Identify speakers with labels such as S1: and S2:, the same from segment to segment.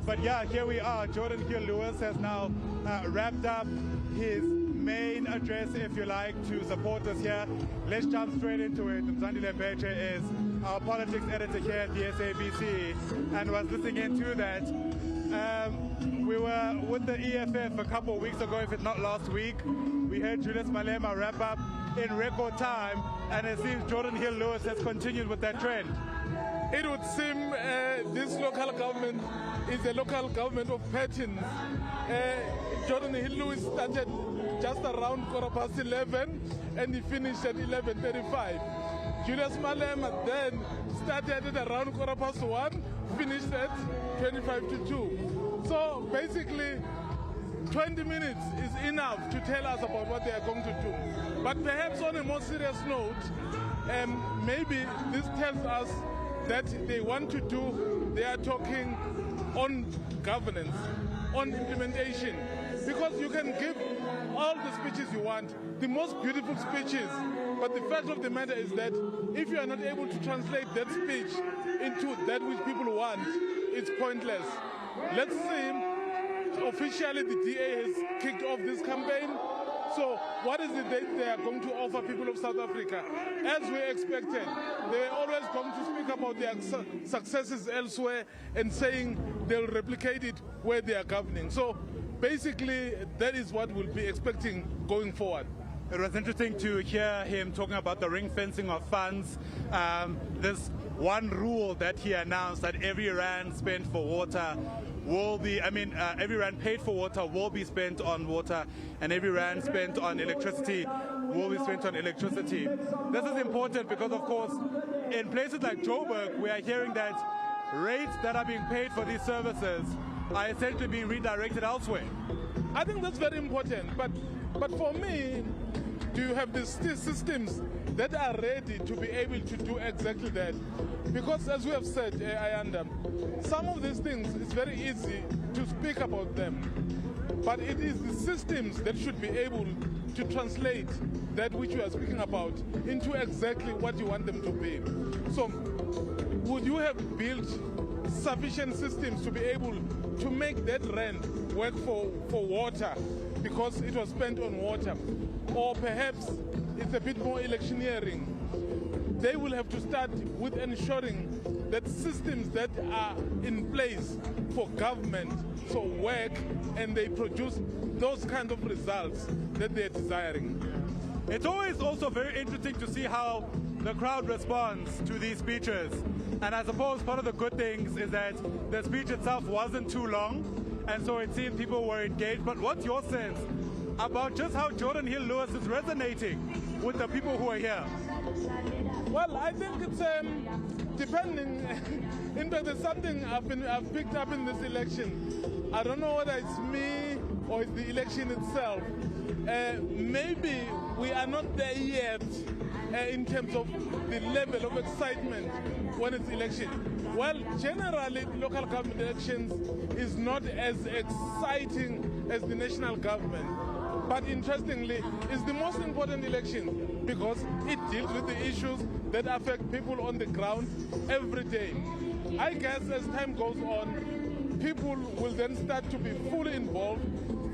S1: But yeah, here we are. Jordan Hill Lewis has now wrapped up his main address, if you like, to supporters here. Let's jump straight into it. Mzandile Mbeche is our politics editor here at the SABC and was listening into that. We were with the EFF a couple of weeks ago, if it's not last week. We heard Julius Malema wrap up in record time, and it seems Jordan Hill Lewis has continued with that trend.
S2: It would seem this local government is a local government of patterns. Jordan Hill Lewis started just around 11:15 and he finished at 11:35. Julius Malema then started at around 1:15, finished at 2. So basically 20 minutes is enough to tell us about what they are going to do. But perhaps on a more serious note, maybe this tells us that they want to do, they are talking on governance, on implementation. Because you can give all the speeches you want, the most beautiful speeches, but the fact of the matter is that if you are not able to translate that speech into that which people want, it's pointless. Let's see, officially the DA has kicked off this campaign. So what is it that they are going to offer people of South Africa? As we expected, they were always going to speak about their successes elsewhere and saying they'll replicate it where they are governing. So basically, that is what we'll be expecting going forward.
S1: It was interesting to hear him talking about the ring fencing of funds. This one rule that he announced, that every rand spent for water will be, every rand paid for water will be spent on water, and every rand spent on electricity will be spent on electricity. This is important because, of course, in places like Joburg, we are hearing that rates that are being paid for these services are essentially being redirected elsewhere.
S2: I think that's very important, but for me, do you have these systems that are ready to be able to do exactly that? Because as we have said, Ayanda, some of these things, it's very easy to speak about them, but it is the systems that should be able to translate that which you are speaking about into exactly what you want them to be. So would you have built sufficient systems to be able to make that rent work for water because it was spent on water? Or perhaps it's a bit more electioneering. They will have to start with ensuring that systems that are in place for government so work and they produce those kind of results that they're desiring.
S1: It's always also very interesting to see how the crowd responds to these speeches. And I suppose part of the good things is that the speech itself wasn't too long, and so it seemed people were engaged. But what's your sense about just how Jordan Hill Lewis is resonating with the people who are here?
S2: Well, I think it's depending. In fact, there's something I've picked up in this election. I don't know whether it's me or it's the election itself. Maybe we are not there yet in terms of the level of excitement when it's election. Well, generally, local government elections is not as exciting as the national government. But interestingly, it's the most important election because it deals with the issues that affect people on the ground every day. I guess as time goes on, people will then start to be fully involved,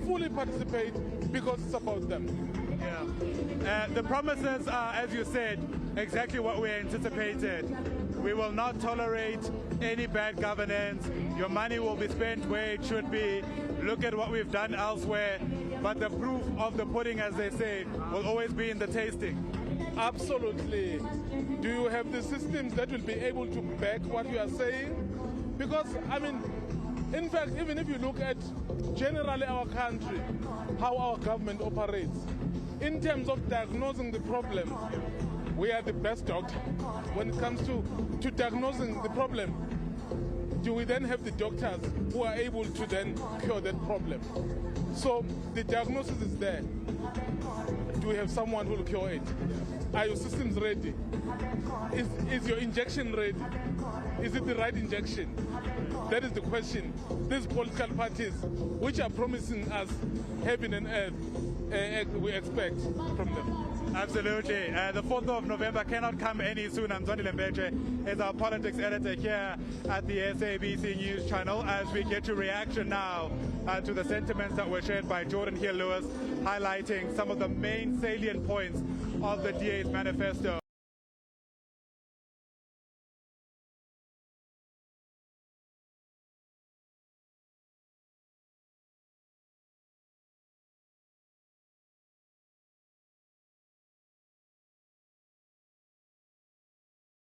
S2: fully participate because it's about them.
S1: Yeah. The promises are, as you said, exactly what we anticipated. We will not tolerate any bad governance. Your money will be spent where it should be. Look at what we've done elsewhere. But the proof of the pudding, as they say, will always be in the tasting.
S2: Absolutely. Do you have the systems that will be able to back what you are saying? Because, in fact, even if you look at generally our country, how our government operates, in terms of diagnosing the problem, we are the best doctor. When it comes to diagnosing the problem, do we then have the doctors who are able to then cure that problem? So the diagnosis is there. Do we have someone who will cure it? Are your systems ready? Is your injection ready? Is it the right injection? That is the question. These political parties, which are promising us heaven and earth, we expect from them.
S1: Absolutely. The 4th of November cannot come any sooner. Mzondi Lembeche is our politics editor here at the SABC News channel, as we get to reaction now to the sentiments that were shared by Jordan Hill Lewis, highlighting some of the main salient points of the DA's manifesto.